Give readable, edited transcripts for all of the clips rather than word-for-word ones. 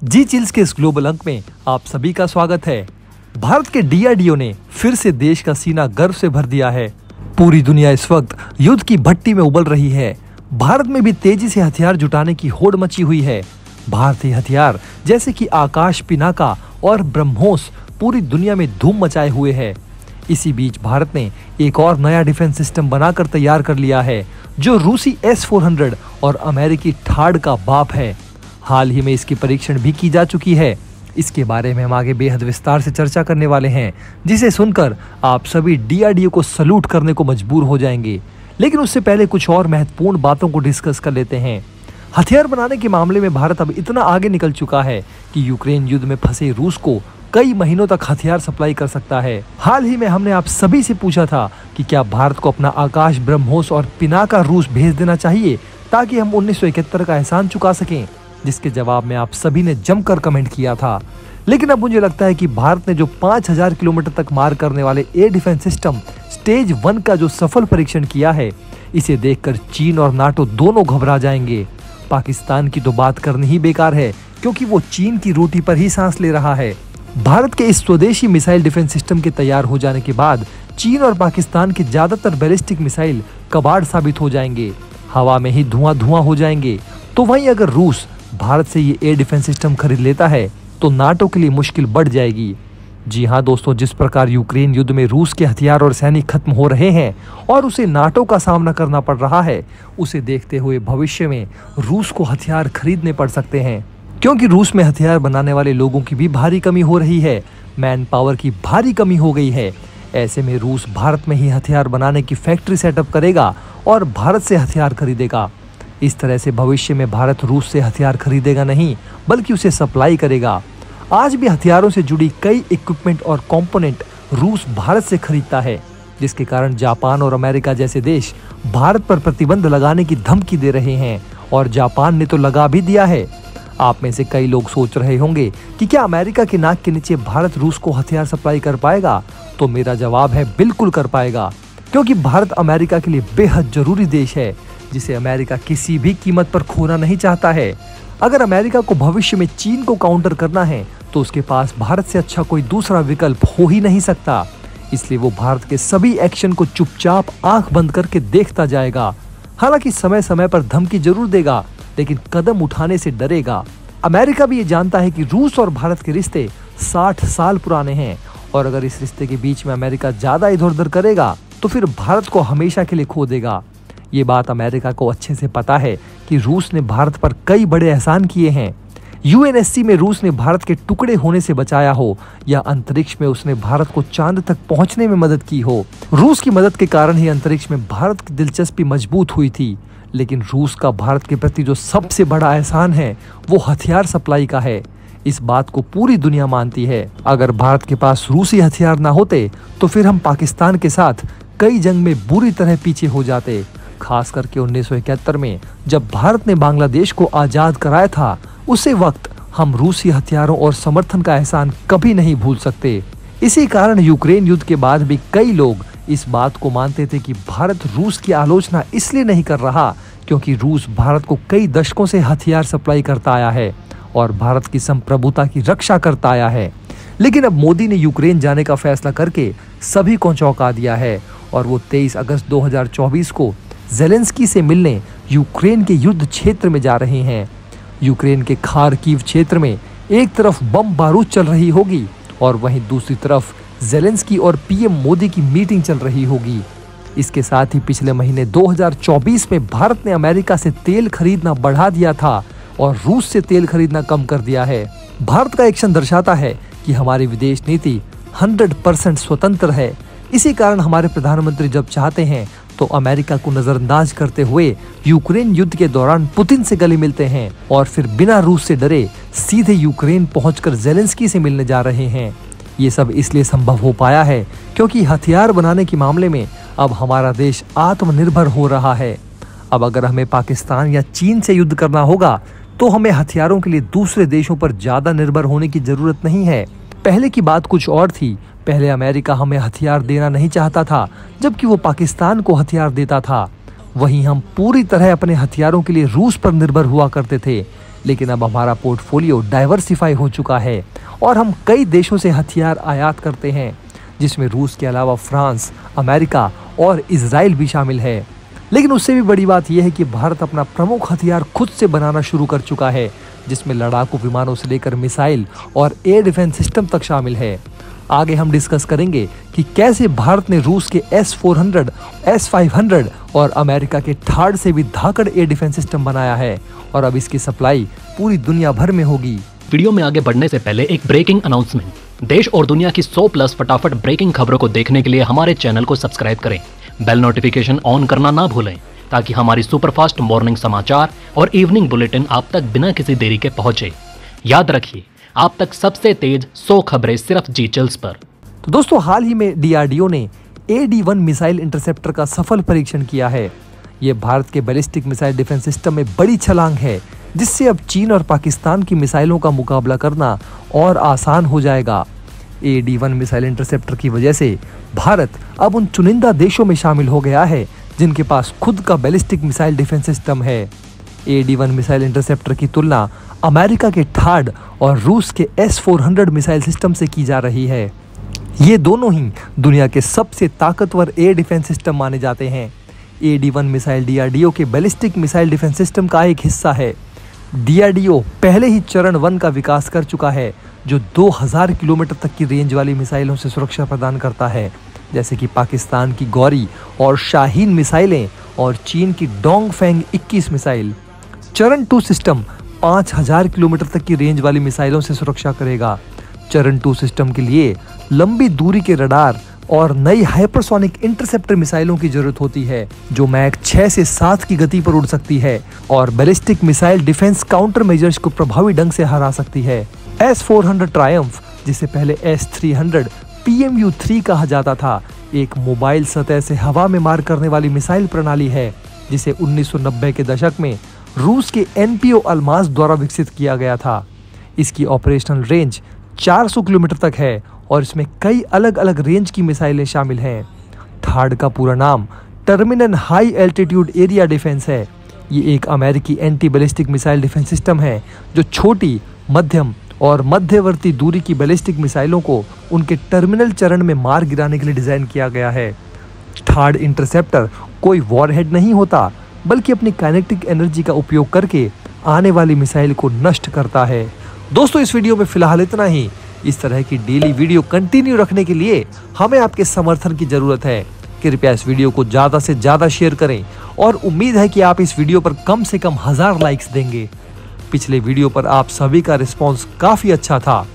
जी chills के इस global अंक में आप सभी का स्वागत है। भारत के डीआरडीओ ने फिर से देश का सीना गर्व से भर दिया है। पूरी दुनिया इस वक्त युद्ध की भट्टी में उबल रही है। भारत में भी तेजी से हथियार जुटाने की होड़ मची हुई है। भारतीय हथियार जैसे कि आकाश पिनाका और ब्रह्मोस पूरी दुनिया में धूम मचाए हुए है। इसी बीच भारत ने एक और नया डिफेंस सिस्टम बनाकर तैयार कर लिया है, जो रूसी S-400 और अमेरिकी ठाड का बाप है। हाल ही में इसकी परीक्षण भी की जा चुकी है। इसके बारे में हम आगे बेहद विस्तार से चर्चा करने वाले हैं, जिसे सुनकर आप सभी डीआरडीओ को सलूट करने को मजबूर हो जाएंगे। लेकिन उससे पहले कुछ और महत्वपूर्ण बातों को डिस्कस कर लेते हैं। हथियार बनाने के मामले में भारत अब इतना आगे निकल चुका है कि यूक्रेन युद्ध में फंसे रूस को कई महीनों तक हथियार सप्लाई कर सकता है। हाल ही में हमने आप सभी से पूछा था कि क्या भारत को अपना आकाश, ब्रह्मोस और पिनाका रूस भेज देना चाहिए ताकि हम 1971 का एहसान चुका सकें, जिसके जवाब में आप सभी ने जमकर कमेंट किया था। लेकिन अब मुझे लगता है कि भारत ने जो 5000 किलोमीटर तक मार करने वाले एयर डिफेंस सिस्टम स्टेज 1 का जो सफल परीक्षण किया है, इसे देखकर चीन और नाटो दोनों घबरा जाएंगे। पाकिस्तान की तो बात करनी ही बेकार है, क्योंकि वो चीन की रोटी पर ही सांस ले रहा है। भारत के इस स्वदेशी मिसाइल डिफेंस सिस्टम के तैयार हो जाने के बाद चीन और पाकिस्तान के ज्यादातर बैलिस्टिक मिसाइल कबाड़ साबित हो जाएंगे, हवा में ही धुआं हो जाएंगे। तो वहीं अगर रूस भारत से ये एयर डिफेंस सिस्टम खरीद लेता है तो नाटो के लिए मुश्किल बढ़ जाएगी। जी हाँ दोस्तों, जिस प्रकार यूक्रेन युद्ध में रूस के हथियार और सैनिक खत्म हो रहे हैं और उसे नाटो का सामना करना पड़ रहा है, उसे देखते हुए भविष्य में रूस को हथियार खरीदने पड़ सकते हैं, क्योंकि रूस में हथियार बनाने वाले लोगों की भी भारी कमी हो रही है। मैन पावर की भारी कमी हो गई है। ऐसे में रूस भारत में ही हथियार बनाने की फैक्ट्री सेटअप करेगा और भारत से हथियार खरीदेगा। इस तरह से भविष्य में भारत रूस से हथियार खरीदेगा नहीं, बल्कि उसे सप्लाई करेगा। आज भी हथियारों से जुड़ी कई इक्विपमेंट और कंपोनेंट रूस भारत से खरीदता है, जिसके कारण जापान और अमेरिका जैसे देश भारत पर प्रतिबंध लगाने की धमकी दे रहे हैं, और जापान ने तो लगा भी दिया है। आप में से कई लोग सोच रहे होंगे कि क्या अमेरिका के नाक के नीचे भारत रूस को हथियार सप्लाई कर पाएगा? तो मेरा जवाब है बिल्कुल कर पाएगा, क्योंकि भारत अमेरिका के लिए बेहद जरूरी देश है, जिसे अमेरिका किसी भी कीमत पर खोना नहीं चाहता है। अगर अमेरिका को भविष्य में चीन को काउंटर करना है तो उसके पास भारत से अच्छा कोई दूसरा विकल्प हो ही नहीं सकता। इसलिए वो भारत के सभी एक्शन को चुपचाप आंख बंद करके देखता जाएगा। हालांकि समय समय पर धमकी जरूर देगा, लेकिन कदम उठाने से डरेगा। अमेरिका भी ये जानता है कि रूस और भारत के रिश्ते 60 साल पुराने हैं, और अगर इस रिश्ते के बीच में अमेरिका ज्यादा इधर उधर करेगा तो फिर भारत को हमेशा के लिए खो देगा। ये बात अमेरिका को अच्छे से पता है कि रूस ने भारत पर कई बड़े एहसान किए हैं। यूएनएससी में रूस ने भारत के टुकड़े होने से बचाया हो, या अंतरिक्ष में उसने भारत को चांद तक पहुंचने में मदद की हो। रूस की मदद के कारण ही अंतरिक्ष में भारत की दिलचस्पी मजबूत हुई थी। लेकिन रूस का भारत के प्रति जो सबसे बड़ा एहसान है, वो हथियार सप्लाई का है। इस बात को पूरी दुनिया मानती है। अगर भारत के पास रूसी हथियार ना होते तो फिर हम पाकिस्तान के साथ कई जंग में बुरी तरह पीछे हो जाते। खास करके 1971 में जब भारत ने बांग्लादेश को आजाद कराया था, उसी वक्त हम रूसी हथियारों और समर्थन का एहसान कभी नहीं भूल सकते। इसी कारण यूक्रेन युद्ध के बाद भी कई लोग इस बात को मानते थे कि भारत रूस की आलोचना इसलिए नहीं कर रहा क्योंकि रूस भारत को कई दशकों से हथियार सप्लाई करता आया है और भारत की संप्रभुता की रक्षा करता आया है। लेकिन अब मोदी ने यूक्रेन जाने का फैसला करके सभी को चौंका दिया है, और वो 23 अगस्त 2024 को ज़ेलेंस्की से मिलने यूक्रेन के युद्ध क्षेत्र में जा रहे हैं। यूक्रेन के खार्किव क्षेत्र में एक तरफ बम बारूद चल रही होगी और वहीं दूसरी तरफ ज़ेलेंस्की और पीएम मोदी की मीटिंग चल रही होगी। इसके साथ ही पिछले महीने 2024 में भारत ने अमेरिका से तेल खरीदना बढ़ा दिया था और रूस से तेल खरीदना कम कर दिया है। भारत का एक्शन दर्शाता है कि हमारी विदेश नीति 100% स्वतंत्र है। इसी कारण हमारे प्रधानमंत्री जब चाहते हैं तो अमेरिका को नजरअंदाज करते हुए यूक्रेन युद्ध के दौरान पुतिन से गले मिलते हैं, और फिर बिना रूस से डरे सीधे यूक्रेन पहुंचकर ज़ेलेंस्की से मिलने जा रहे हैं। ये सब इसलिए संभव हो पाया है क्योंकि हथियार बनाने के मामले में अब हमारा देश आत्मनिर्भर हो रहा है। अब अगर हमें पाकिस्तान या चीन से युद्ध करना होगा तो हमें हथियारों के लिए दूसरे देशों पर ज्यादा निर्भर होने की जरूरत नहीं है। पहले की बात कुछ और थी। पहले अमेरिका हमें हथियार देना नहीं चाहता था, जबकि वो पाकिस्तान को हथियार देता था। वहीं हम पूरी तरह अपने हथियारों के लिए रूस पर निर्भर हुआ करते थे। लेकिन अब हमारा पोर्टफोलियो डाइवर्सिफाई हो चुका है और हम कई देशों से हथियार आयात करते हैं, जिसमें रूस के अलावा फ्रांस, अमेरिका और इजराइल भी शामिल है। लेकिन उससे भी बड़ी बात यह है कि भारत अपना प्रमुख हथियार खुद से बनाना शुरू कर चुका है, जिसमें लड़ाकू विमानों से लेकर मिसाइल और एयर डिफेंस सिस्टम तक शामिल है। आगे हम डिस्कस करेंगे कि कैसे भारत ने रूस के S-400, S-500 और अमेरिका के THAAD से भी धाकड़ एयर डिफेंस सिस्टम बनाया है और अब इसकी सप्लाई पूरी दुनिया भर में होगी। वीडियो में आगे बढ़ने से पहले एक ब्रेकिंग अनाउंसमेंट। देश और दुनिया की 100+ फटाफट ब्रेकिंग खबरों को देखने के लिए हमारे चैनल को सब्सक्राइब करें, बेल नोटिफिकेशन ऑन करना ना भूलें, ताकि हमारी सुपरफास्ट मॉर्निंग समाचार और इवनिंग बुलेटिन आप तक बिना किसी देरी के पहुंचे। याद रखिए, आप तक सबसे तेज 100 खबरें सिर्फ जीचल्स पर। तो दोस्तों, हाल ही में DRDO ने AD-1 मिसाइल इंटरसेप्टर का सफल परीक्षण किया है। ये भारत के बैलिस्टिक मिसाइल डिफेंस सिस्टम में बड़ी छलांग है, जिससे अब चीन और पाकिस्तान की मिसाइलों का मुकाबला करना और आसान हो जाएगा। AD-1 मिसाइल इंटरसेप्टर की वजह से भारत अब उन चुनिंदा देशों में शामिल हो गया है जिनके पास खुद का बैलिस्टिक मिसाइल डिफेंस सिस्टम है। AD-1 मिसाइल इंटरसेप्टर की तुलना अमेरिका के THAAD और रूस के S-400 मिसाइल सिस्टम से की जा रही है। ये दोनों ही दुनिया के सबसे ताकतवर एयर डिफेंस सिस्टम माने जाते हैं। AD-1 मिसाइल DRDO के बैलिस्टिक मिसाइल डिफेंस सिस्टम का एक हिस्सा है। DRDO पहले ही चरण 1 का विकास कर चुका है, जो 2000 किलोमीटर तक की रेंज वाली मिसाइलों से सुरक्षा प्रदान करता है, जैसे कि पाकिस्तान की गौरी और शाहीन मिसाइलें और चीन की डोंगफेंग 21 मिसाइल। चरण 2 सिस्टम 5000 किलोमीटर तक की रेंज वाली मिसाइलों से सुरक्षा करेगा। चरण 2 सिस्टम के लिए लंबी दूरी के रडार और नई हाइपरसोनिक इंटरसेप्टर मिसाइलों की जरूरत होती है, जो मैक 6 से 7 की गति पर उड़ सकती है और ballistic missile defence counter measures को प्रभावी ढंग से हरा सकती है। S-400 ट्रायम्फ, जिसे पहले S-300 PMU-3 कहा जाता था, एक मोबाइल सतह से हवा में मार करने वाली मिसाइल प्रणाली है, जिसे 1990 के दशक में रूस के NPO अल्मास द्वारा विकसित किया गया था। इसकी ऑपरेशनल रेंज 400 किलोमीटर तक है और इसमें कई अलग अलग रेंज की मिसाइलें शामिल हैं। THAAD का पूरा नाम terminal high altitude area defence है। ये एक अमेरिकी anti ballistic missile defence system है, जो छोटी, मध्यम और मध्यवर्ती दूरी की बैलिस्टिक मिसाइलों को उनके टर्मिनल चरण में मार गिराने के लिए डिजाइन किया गया है। THAAD इंटरसेप्टर कोई वॉरहेड नहीं होता, बल्कि अपनी काइनेटिक एनर्जी का उपयोग करके आने वाली मिसाइल को नष्ट करता है। दोस्तों, इस वीडियो में फिलहाल इतना ही। इस तरह की डेली वीडियो कंटिन्यू रखने के लिए हमें आपके समर्थन की जरूरत है। कृपया इस वीडियो को ज्यादा से ज्यादा शेयर करें और उम्मीद है कि आप इस वीडियो पर कम से कम 1000 लाइक्स देंगे। पिछले वीडियो पर आप सभी का रिस्पॉन्स काफी अच्छा था।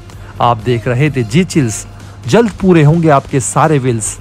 आप देख रहे थे जी चिल्स। जल्द पूरे होंगे आपके सारे विल्स।